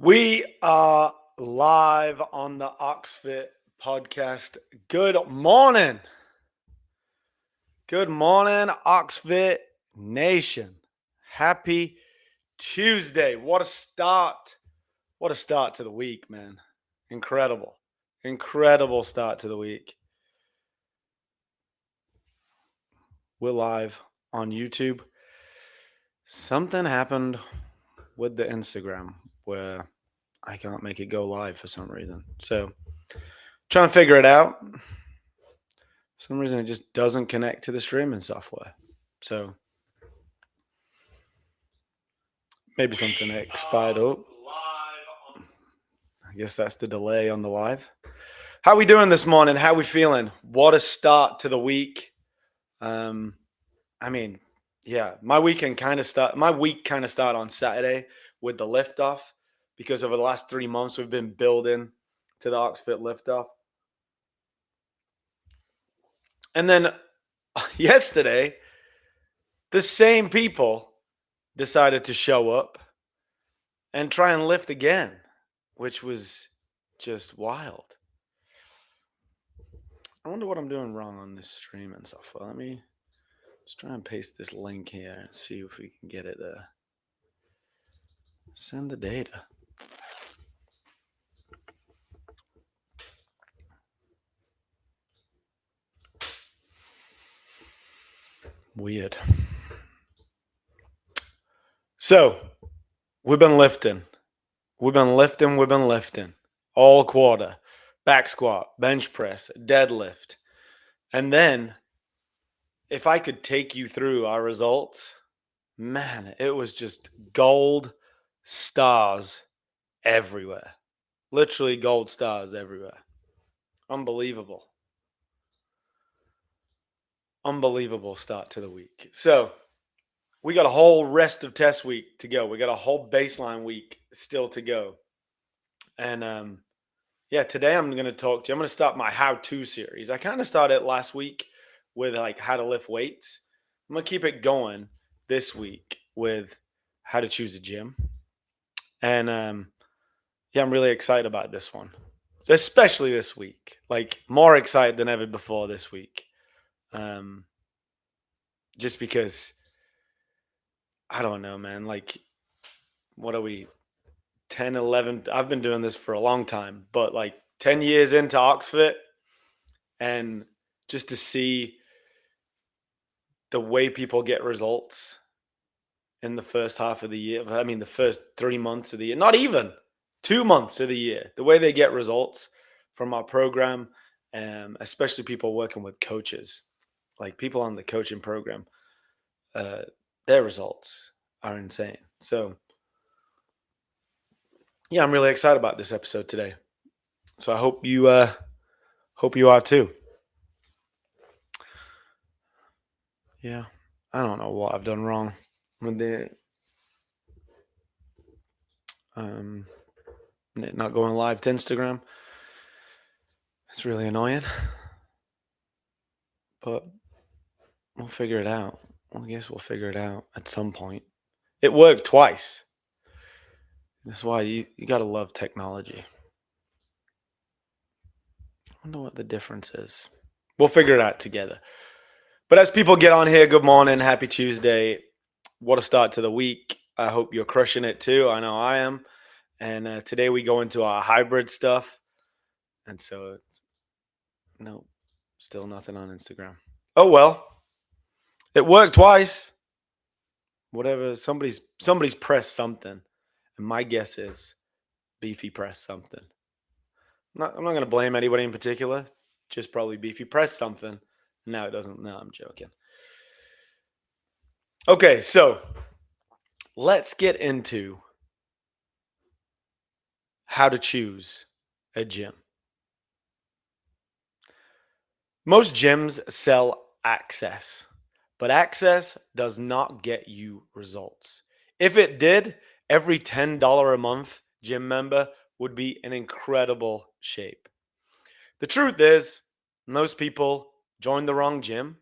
We are live on the OxFit podcast. Good morning. Good morning, OxFit Nation. Happy Tuesday. What a start. What a start to the week, man. Incredible. Incredible start to the week. We're live on YouTube. Something happened with the Instagram where I can't make it go live for some reason. So, trying to figure it out. For some reason, it just doesn't connect to the streaming software. So, maybe something expired up. I guess that's the delay on the live. How we doing this morning? How we feeling? What a start to the week. My week kind of started on Saturday with the liftoff because over the last 3 months we've been building to the OxFit liftoff. And then yesterday, the same people decided to show up and try and lift again, which was just wild. I wonder what I'm doing wrong on this streaming software. Let me just try and paste this link here and see if we can get it send the data. Weird. So, we've been lifting. We've been lifting all quarter. Back squat, bench press, deadlift. And then, if I could take you through our results, man, it was just gold stars everywhere. Literally gold stars everywhere. Unbelievable. Unbelievable start to the week. So, we got a whole rest of test week to go. We got a whole baseline week still to go. And today I'm going to talk to you. I'm going to start my how-to series. I kind of started last week with like how to lift weights. I'm going to keep it going this week with how to choose a gym. And I'm really excited about this one. So especially this week. Like more excited than ever before this week. Just because I don't know, man. Like, what are we? 10, 11. I've been doing this for a long time, but like 10 years into OxFit, and just to see the way people get results in the first half of the year. I mean, the first 3 months of the year, not even 2 months of the year, the way they get results from our program, especially people working with coaches, like people on the coaching program, their results are insane. So, yeah, I'm really excited about this episode today. So I hope you are too. Yeah, I don't know what I've done wrong with the not going live to Instagram. It's really annoying, but we'll figure it out. Well, I guess we'll figure it out at some point. It worked twice. That's why you got to love technology. I wonder what the difference is. We'll figure it out together. But as people get on here, good morning, happy Tuesday. What a start to the week. I hope you're crushing it too. I know I am. And today we go into our hybrid stuff. And so still nothing on Instagram. Oh, well, it worked twice. Whatever, somebody's pressed something. And my guess is Beefy pressed something. I'm not going to blame anybody in particular. Just probably Beefy pressed something. Now it doesn't. No, I'm joking. Okay, so let's get into how to choose a gym. Most gyms sell access, but access does not get you results. If it did, every $10 a month gym member would be in incredible shape. The truth is, most people join the wrong gym,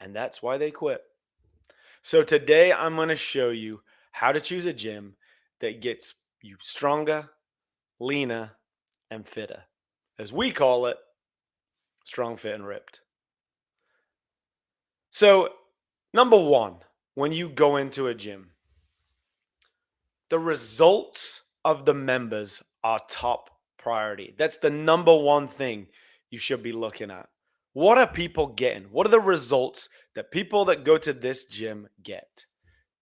and that's why they quit. So today I'm going to show you how to choose a gym that gets you stronger, leaner, and fitter. As we call it, strong, fit, and ripped. So, number one, when you go into a gym, the results of the members are top priority. That's the number one thing you should be looking at. What are people getting? What are the results that people that go to this gym get?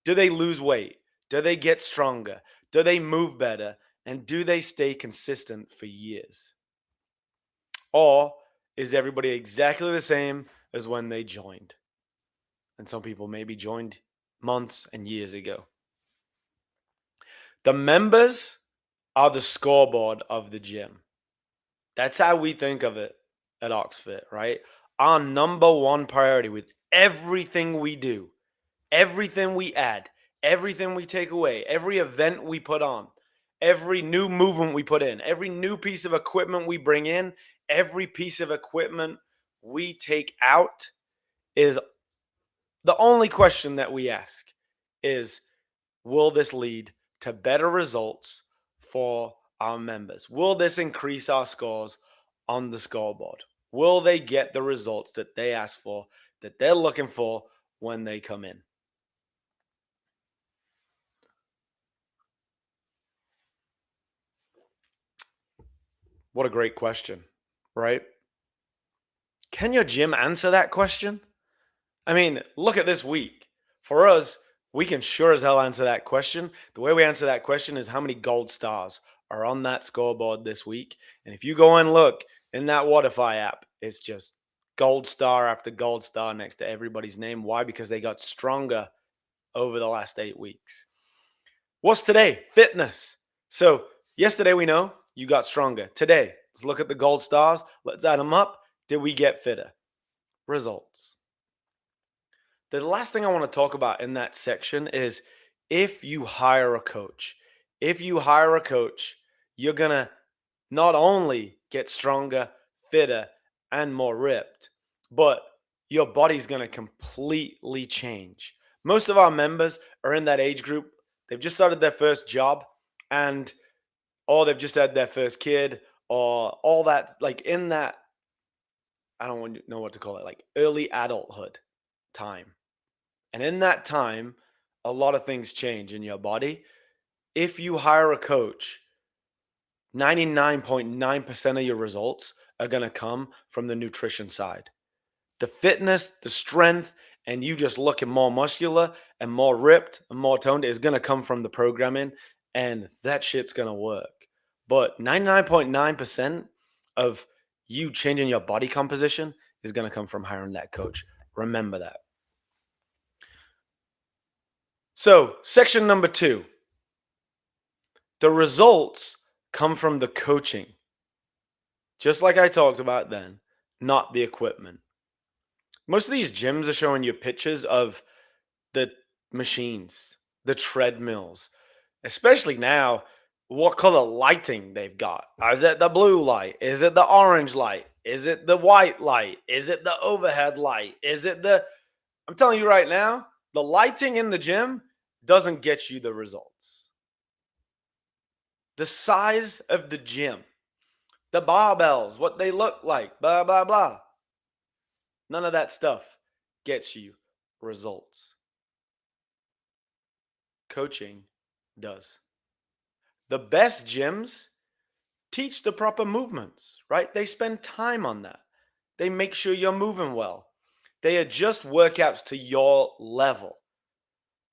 Do they lose weight? Do they get stronger? Do they move better? And do they stay consistent for years? Or is everybody exactly the same as when they joined? And some people maybe joined months and years ago. The members are the scoreboard of the gym. That's how we think of it at OxFit, right? Our number one priority with everything we do, everything we add, everything we take away, every event we put on, every new movement we put in, every new piece of equipment we bring in, every piece of equipment we take out is the only question that we ask is, will this lead to better results for our members? Will this increase our scores on the scoreboard? Will they get the results that they ask for, that they're looking for when they come in? What a great question, right? Can your gym answer that question? I mean, look at this week. For us, we can sure as hell answer that question. The way we answer that question is how many gold stars are on that scoreboard this week. And if you go and look in that Waterfy app, it's just gold star after gold star next to everybody's name. Why? Because they got stronger over the last 8 weeks. What's today? Fitness. So yesterday we know you got stronger. Today, let's look at the gold stars. Let's add them up. Did we get fitter? Results. The last thing I want to talk about in that section is if you hire a coach. If you hire a coach, you're going to not only get stronger, fitter, and more ripped, but your body's going to completely change. Most of our members are in that age group. They've just started their first job and or they've just had their first kid or all that, like in that, I don't know what to call it, like early adulthood time. And in that time, a lot of things change in your body. If you hire a coach, 99.9% of your results are going to come from the nutrition side. The fitness, the strength, and you just looking more muscular and more ripped and more toned is going to come from the programming, and that shit's going to work. But 99.9% of you changing your body composition is going to come from hiring that coach. Remember that. So, section number 2. The results come from the coaching. Just like I talked about then, not the equipment. Most of these gyms are showing you pictures of the machines, the treadmills, especially now, what color lighting they've got. Is it the blue light? Is it the orange light? Is it the white light? Is it the overhead light? I'm telling you right now, the lighting in the gym doesn't get you the results. The size of the gym, the barbells, what they look like, blah, blah, blah. None of that stuff gets you results. Coaching does. The best gyms teach the proper movements, right? They spend time on that. They make sure you're moving well. They adjust workouts to your level.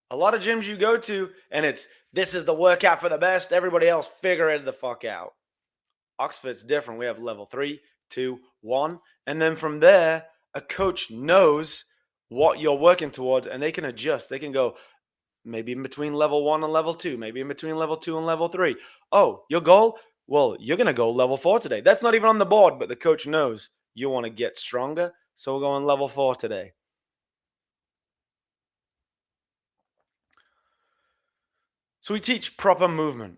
A lot of gyms you go to, and this is the workout for the best. Everybody else figure it the fuck out. OxFit's different. We have level 3, 2, 1. And then from there, a coach knows what you're working towards, and they can adjust. They can go maybe in between level 1 and level 2, maybe in between level 2 and level 3. Oh, your goal? Well, you're going to go level 4 today. That's not even on the board, but the coach knows you want to get stronger, so we're going level 4 today. So we teach proper movement.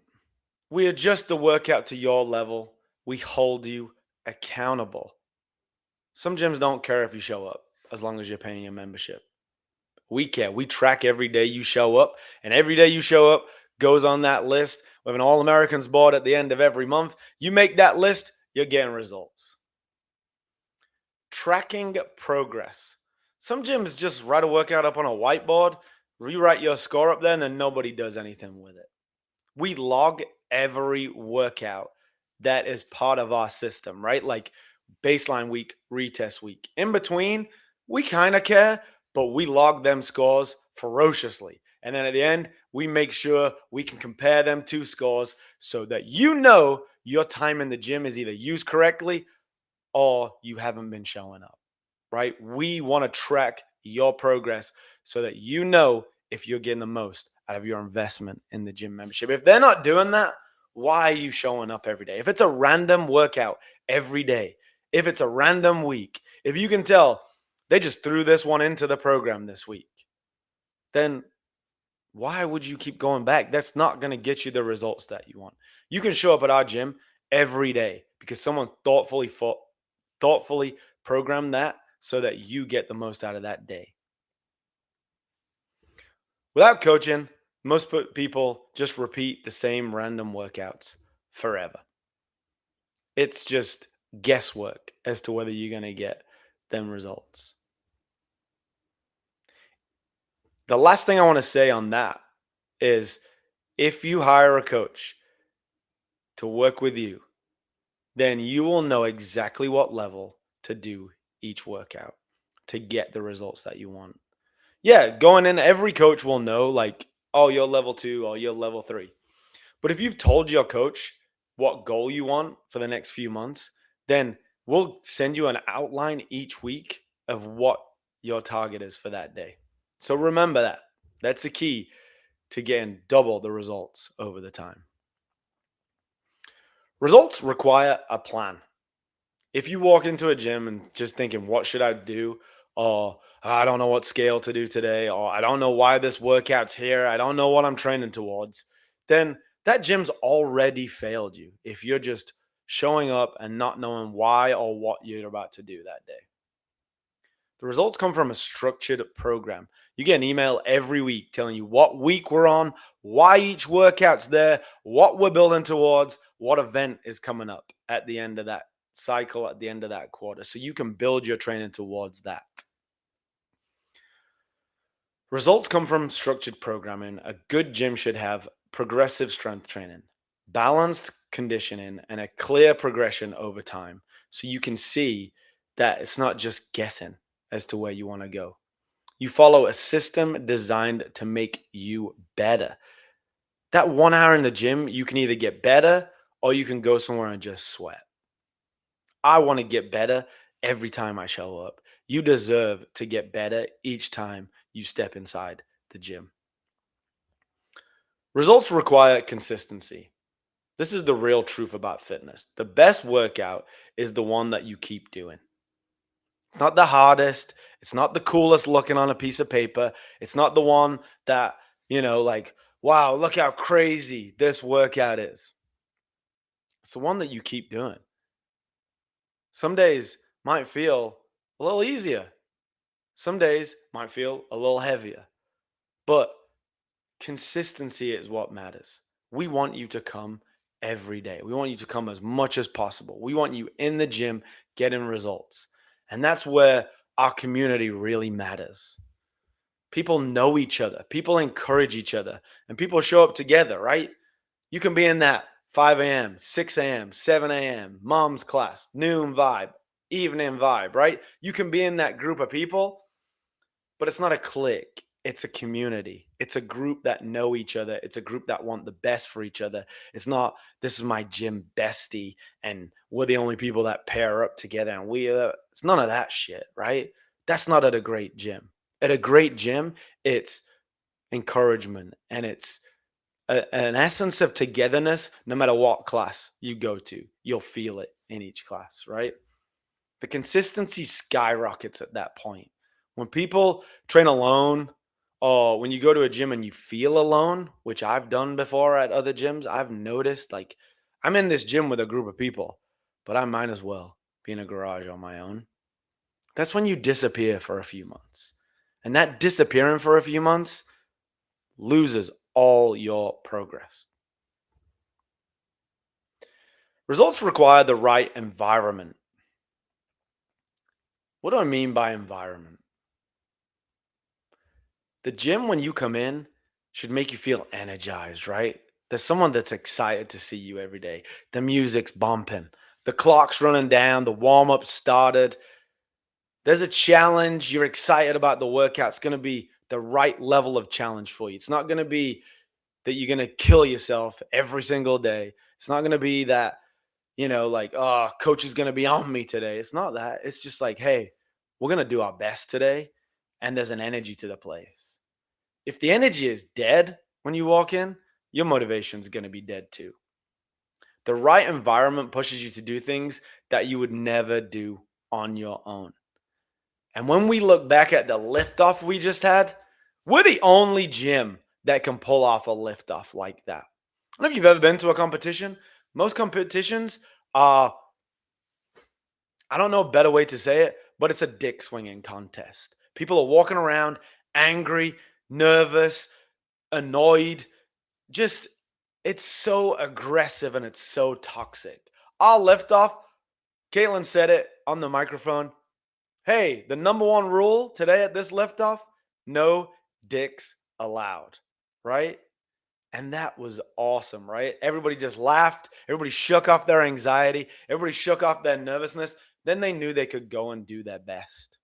We adjust the workout to your level. We hold you accountable. Some gyms don't care if you show up as long as you're paying your membership. We care. We track every day you show up, and every day you show up goes on that list. with an All Americans board at the end of every month. You make that list, you're getting results. Tracking progress. Some gyms just write a workout up on a whiteboard, rewrite your score up there, and then nobody does anything with it. We log every workout that is part of our system, right? Like baseline week, retest week. In between, we kind of care, but we log them scores ferociously. And then at the end, we make sure we can compare them two scores so that you know your time in the gym is either used correctly or you haven't been showing up, right? We want to track your progress so that you know if you're getting the most out of your investment in the gym membership. If they're not doing that, why are you showing up every day? If it's a random workout every day, if it's a random week, if you can tell they just threw this one into the program this week, then why would you keep going back? That's not going to get you the results that you want. You can show up at our gym every day because someone thoughtfully programmed that so that you get the most out of that day. Without coaching, most people just repeat the same random workouts forever. It's just guesswork as to whether you're going to get them results. The last thing I want to say on that is if you hire a coach to work with you, then you will know exactly what level to do each workout to get the results that you want. Yeah, going in, every coach will know, like, oh, you're level 2 or you're level 3. But if you've told your coach what goal you want for the next few months, then we'll send you an outline each week of what your target is for that day. So remember that. That's the key to getting double the results over the time. Results require a plan. If you walk into a gym and just thinking, what should I do? Or I don't know what scale to do today, or I don't know why this workout's here, I don't know what I'm training towards, then that gym's already failed you if you're just showing up and not knowing why or what you're about to do that day. The results come from a structured program. You get an email every week telling you what week we're on, why each workout's there, what we're building towards, what event is coming up at the end of that cycle, at the end of that quarter. So you can build your training towards that. Results come from structured programming. A good gym should have progressive strength training, balanced conditioning, and a clear progression over time. So you can see that it's not just guessing as to where you want to go. You follow a system designed to make you better. That 1 hour in the gym, you can either get better or you can go somewhere and just sweat. I want to get better every time I show up. You deserve to get better each time you step inside the gym. Results require consistency. This is the real truth about fitness. The best workout is the one that you keep doing. It's not the hardest. It's not the coolest looking on a piece of paper. It's not the one that, like, wow, look how crazy this workout is. It's the one that you keep doing. Some days might feel a little easier. Some days might feel a little heavier. But consistency is what matters. We want you to come every day. We want you to come as much as possible. We want you in the gym getting results. And that's where our community really matters. People know each other, people encourage each other, and people show up together, right? You can be in that 5 a.m., 6 a.m., 7 a.m., mom's class, noon vibe, evening vibe, right? You can be in that group of people, but it's not a clique. It's a community. It's a group that know each other. It's a group that want the best for each other. It's not, this is my gym bestie and we're the only people that pair up together and it's none of that shit, right? That's not at a great gym. At a great gym, it's encouragement and it's an essence of togetherness no matter what class you go to. You'll feel it in each class, right? The consistency skyrockets at that point. When people train alone, or when you go to a gym and you feel alone, which I've done before at other gyms, I've noticed, like, I'm in this gym with a group of people, but I might as well be in a garage on my own. That's when you disappear for a few months. And that disappearing for a few months loses all your progress. Results require the right environment. What do I mean by environment? The gym, when you come in, should make you feel energized, right? There's someone that's excited to see you every day. The music's bumping, the clock's running down, the warm up started. There's a challenge. You're excited about the workout. It's going to be the right level of challenge for you. It's not going to be that you're going to kill yourself every single day. It's not going to be that, like, oh, coach is going to be on me today. It's not that. It's just like, hey, we're going to do our best today. And there's an energy to the place. If the energy is dead when you walk in, your motivation is going to be dead too. The right environment pushes you to do things that you would never do on your own. And when we look back at the liftoff we just had, we're the only gym that can pull off a liftoff like that. I don't know if you've ever been to a competition. Most competitions are, I don't know a better way to say it, but it's a dick swinging contest. People are walking around angry, nervous, annoyed. Just, it's so aggressive and it's so toxic. Our liftoff, Caitlin said it on the microphone. Hey, the number one rule today at this liftoff, no dicks allowed, right? And that was awesome, right? Everybody just laughed. Everybody shook off their anxiety. Everybody shook off their nervousness. Then they knew they could go and do their best.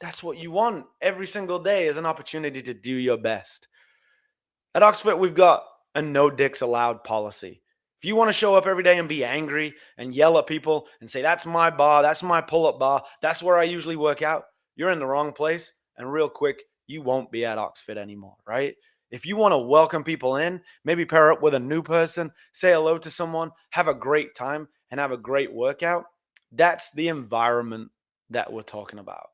That's what you want every single day, is an opportunity to do your best. At OxFit, we've got a no dicks allowed policy. If you want to show up every day and be angry and yell at people and say, that's my bar, that's my pull up bar, that's where I usually work out, you're in the wrong place. And real quick, you won't be at OxFit anymore, right? If you want to welcome people in, maybe pair up with a new person, say hello to someone, have a great time, and have a great workout, that's the environment that we're talking about.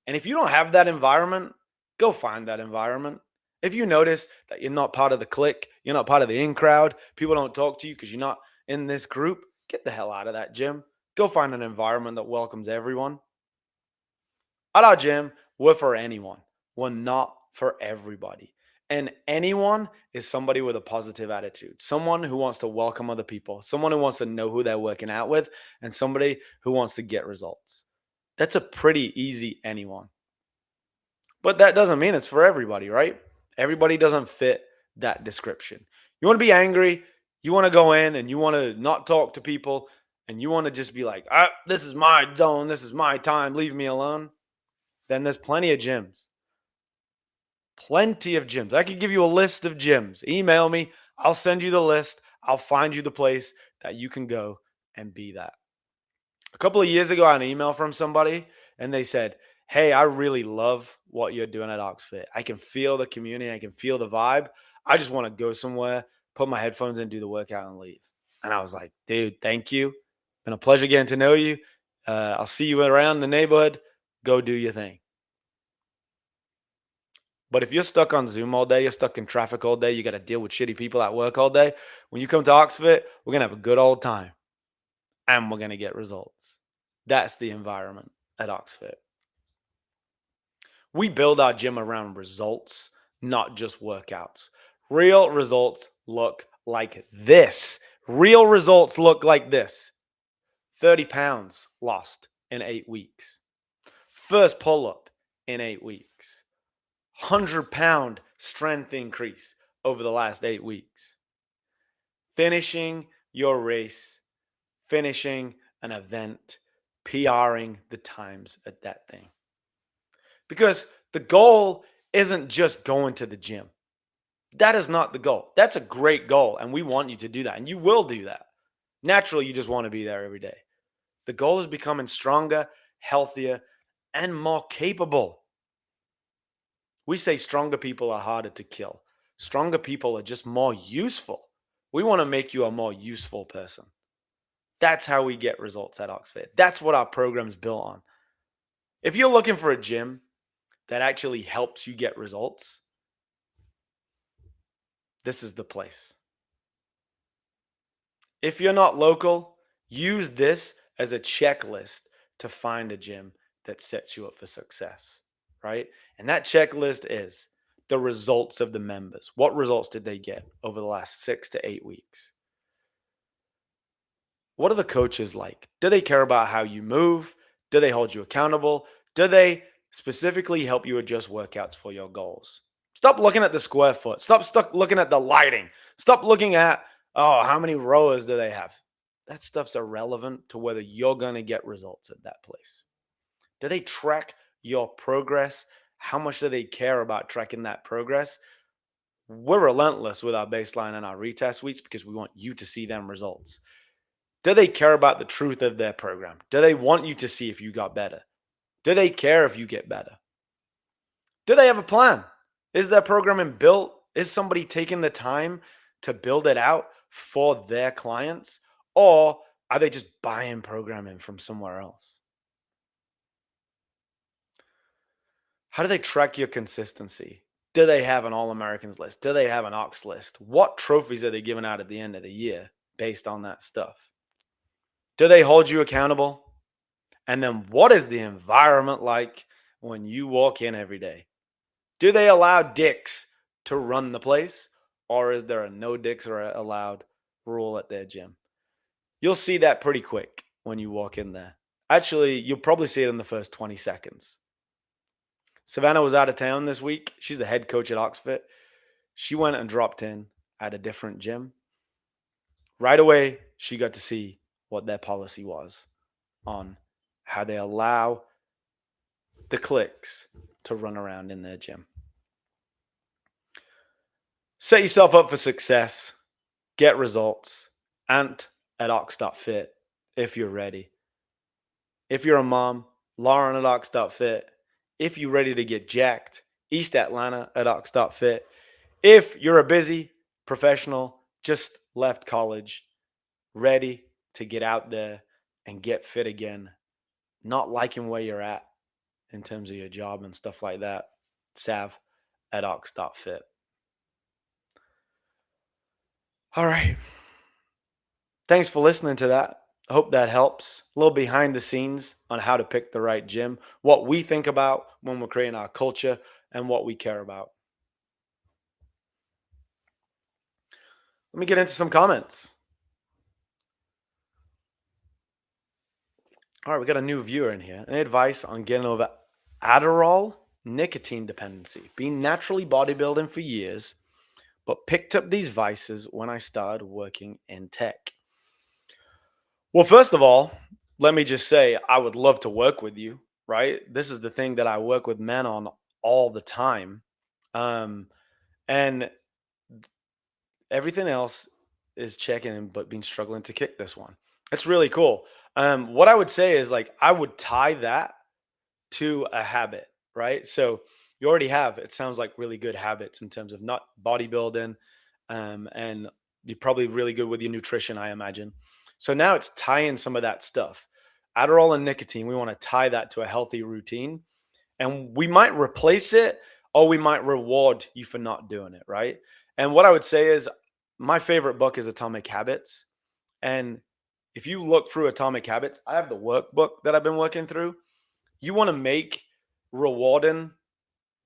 And if you don't have that environment, go find that environment. If you notice that you're not part of the clique, you're not part of the in crowd, people don't talk to you because you're not in this group, get the hell out of that gym. Go find an environment that welcomes everyone. At our gym, we're for anyone. We're not for everybody. And anyone is somebody with a positive attitude, someone who wants to welcome other people, someone who wants to know who they're working out with, and somebody who wants to get results. That's a pretty easy anyone. But that doesn't mean it's for everybody, right? Everybody doesn't fit that description. You want to be angry, you want to go in and you want to not talk to people, and you want to just be like, this is my zone, this is my time, leave me alone. Then there's plenty of gyms. Plenty of gyms. I could give you a list of gyms. Email me, I'll send you the list, I'll find you the place that you can go and be that. A couple of years ago, I had an email from somebody and they said, hey, I really love what you're doing at OxFit. I can feel the community. I can feel the vibe. I just want to go somewhere, put my headphones in, do the workout and leave. And I was like, dude, thank you. Been a pleasure getting to know you. I'll see you around the neighborhood. Go do your thing. But if you're stuck on Zoom all day, you're stuck in traffic all day, you got to deal with shitty people at work all day. When you come to OxFit, we're going to have a good old time and we're going to get results. That's the environment at OxFit. We build our gym around results, not just workouts. Real results look like this. Real results look like this. 30 pounds lost in 8 weeks. First pull up in 8 weeks. 100-pound strength increase over the last 8 weeks. Finishing your race, finishing an event, PRing the times at that thing. Because the goal isn't just going to the gym. That is not the goal. That's a great goal, and we want you to do that, and you will do that. Naturally, you just want to be there every day. The goal is becoming stronger, healthier, and more capable. We say stronger people are harder to kill. Stronger people are just more useful. We want to make you a more useful person. That's how we get results at OxFit. That's what our program's built on. If you're looking for a gym that actually helps you get results, this is the place. If you're not local, use this as a checklist to find a gym that sets you up for success, right? And that checklist is the results of the members. What results did they get over the last 6 to 8 weeks? What are the coaches like? Do they care about how you move? Do they hold you accountable? Do they specifically help you adjust workouts for your goals? Stop looking at the square foot. Stop stuck looking at the lighting. Stop looking at, oh, how many rowers do they have? That stuff's irrelevant to whether you're going to get results at that place. Do they track your progress? How much do they care about tracking that progress? We're relentless with our baseline and our retest weeks because we want you to see them results. Do they care about the truth of their program? Do they want you to see if you got better? Do they care if you get better? Do they have a plan? Is their programming built? Is somebody taking the time to build it out for their clients? Or are they just buying programming from somewhere else? How do they track your consistency? Do they have an All Americans list? Do they have an Ox list? What trophies are they giving out at the end of the year based on that stuff? Do they hold you accountable? And then what is the environment like when you walk in every day? Do they allow dicks to run the place? Or is there a no dicks are allowed rule at their gym? You'll see that pretty quick when you walk in there. Actually, you'll probably see it in the first 20 seconds. Savannah was out of town this week. She's the head coach at OxFit. She went and dropped in at a different gym. Right away, she got to see what their policy was on how they allow the clicks to run around in their gym. Set yourself up for success, get results, and at ox.fit if you're ready. If you're a mom, Lauren at ox.fit. If you're ready to get jacked, East Atlanta at ox.fit. If you're a busy professional, just left college, ready to get out there and get fit again, not liking where you're at in terms of your job and stuff like that, Sav at ox.fit. All right. Thanks for listening to that. I hope that helps. A little behind the scenes on how to pick the right gym, what we think about when we're creating our culture, and what we care about. Let me get into some comments. All right, we got a new viewer in here. Any advice on getting over Adderall nicotine dependency? Been naturally bodybuilding for years, but picked up these vices when I started working in tech. Well, first of all, let me just say I would love to work with you, right? This is the thing that I work with men on all the time. And everything else is checking in, but been struggling to kick this one. It's really cool. What I would say is like I would tie that to a habit, right? So you already have, it sounds like really good habits in terms of not bodybuilding, and you're probably really good with your nutrition, I imagine. So now it's tying some of that stuff. Adderall and nicotine, we want to tie that to a healthy routine. And we might replace it or we might reward you for not doing it, right? And what I would say is my favorite book is Atomic Habits. And if you look through Atomic Habits, I have the workbook that I've been working through. You want to make rewarding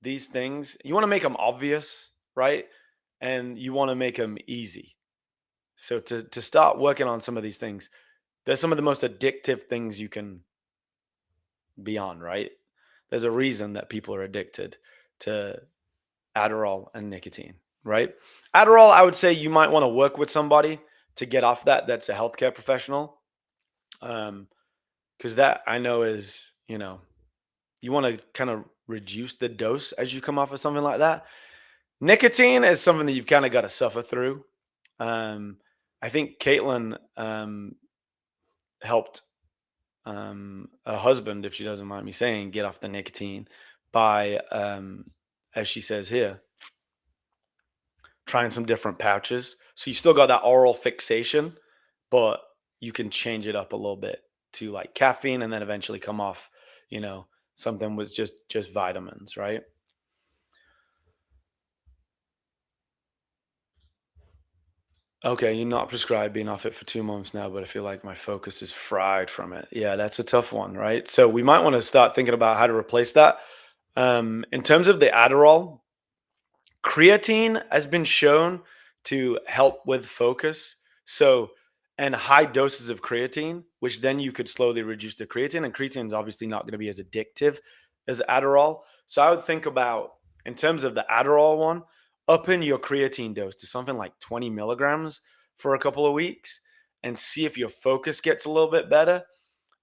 these things, you want to make them obvious, right? And you want to make them easy. So to start working on some of these things, they're some of the most addictive things you can be on, right? There's a reason that people are addicted to Adderall and nicotine, right? Adderall, I would say you might want to work with somebody to get off that. That's a healthcare professional. Because that I know is, you want to kind of reduce the dose as you come off of something like that. Nicotine is something that you've kind of got to suffer through. I think Caitlin helped a husband, if she doesn't mind me saying, get off the nicotine by, as she says here, trying some different pouches. So you still got that oral fixation, but you can change it up a little bit to like caffeine and then eventually come off, something with just vitamins, right? Okay, you're not prescribed being off it for 2 months now, but I feel like my focus is fried from it. Yeah, that's a tough one, right? So we might want to start thinking about how to replace that. In terms of the Adderall, creatine has been shown to help with focus. So and high doses of creatine, which then you could slowly reduce the creatine. And creatine is obviously not going to be as addictive as Adderall. So I would think about, in terms of the Adderall one, upping your creatine dose to something like 20 milligrams for a couple of weeks and see if your focus gets a little bit better.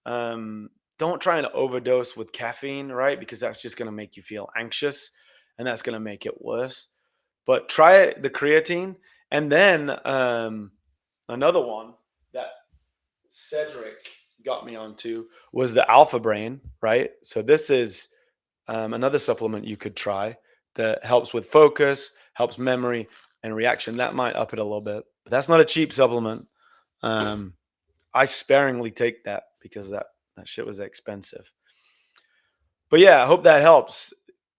Um, don't try and overdose with caffeine, right? Because that's just going to make you feel anxious and that's going to make it worse. But try the creatine. And then another one that Cedric got me onto was the Alpha Brain, right? So this is another supplement you could try that helps with focus, helps memory and reaction. That might up it a little bit, but that's not a cheap supplement. Um, I sparingly take that because that shit was expensive. But yeah, I hope that helps.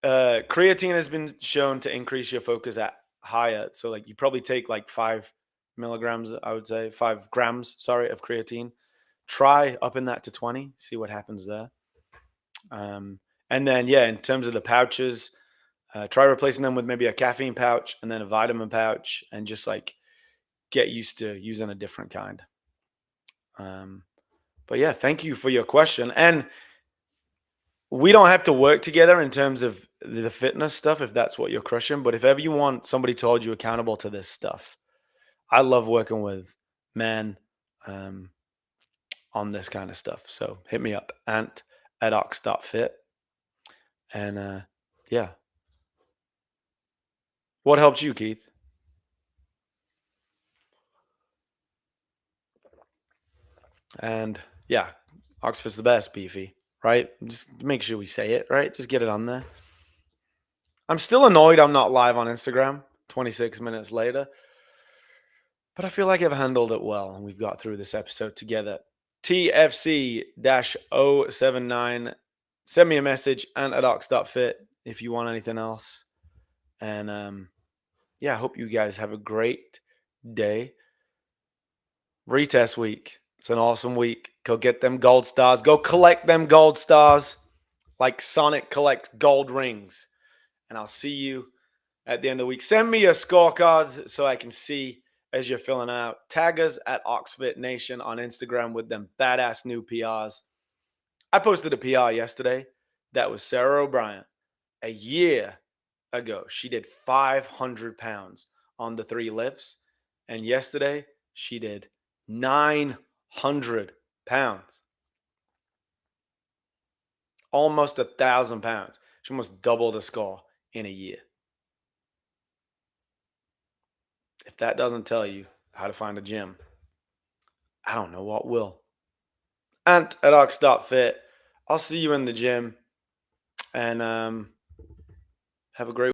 Creatine has been shown to increase your focus at higher. So like you probably take like 5 milligrams, I would say 5 grams, sorry, of creatine. Try upping that to 20, see what happens there. And then yeah, in terms of the pouches, try replacing them with maybe a caffeine pouch and then a vitamin pouch, and just like get used to using a different kind. Um, but yeah, thank you for your question. And we don't have to work together in terms of the fitness stuff if that's what you're crushing. But if ever you want somebody to hold you accountable to this stuff, I love working with men um, on this kind of stuff. So hit me up, ant@ox.fit. And yeah, what helped you, Keith? And yeah, Oxford's the best, Beefy, right? Just make sure we say it, right? Just get it on there. I'm still annoyed I'm not live on Instagram 26 minutes later, but I feel like I've handled it well and we've got through this episode together. TFC 079. Send me a message and at ox.fit if you want anything else. And yeah, I hope you guys have a great day. Retest week. It's an awesome week. Go get them gold stars. Go collect them gold stars like Sonic collects gold rings. And I'll see you at the end of the week. Send me your scorecards so I can see as you're filling out. Tag us at OxFit Nation on Instagram with them badass new PRs. I posted a PR yesterday that was Sarah O'Brien. A year ago, she did 500 pounds on the 3 lifts. And yesterday, she did 900 pounds. Almost 1,000 pounds. She almost doubled the score in a year. If that doesn't tell you how to find a gym, I don't know what will. Ant@ox.fit. I'll see you in the gym, and have a great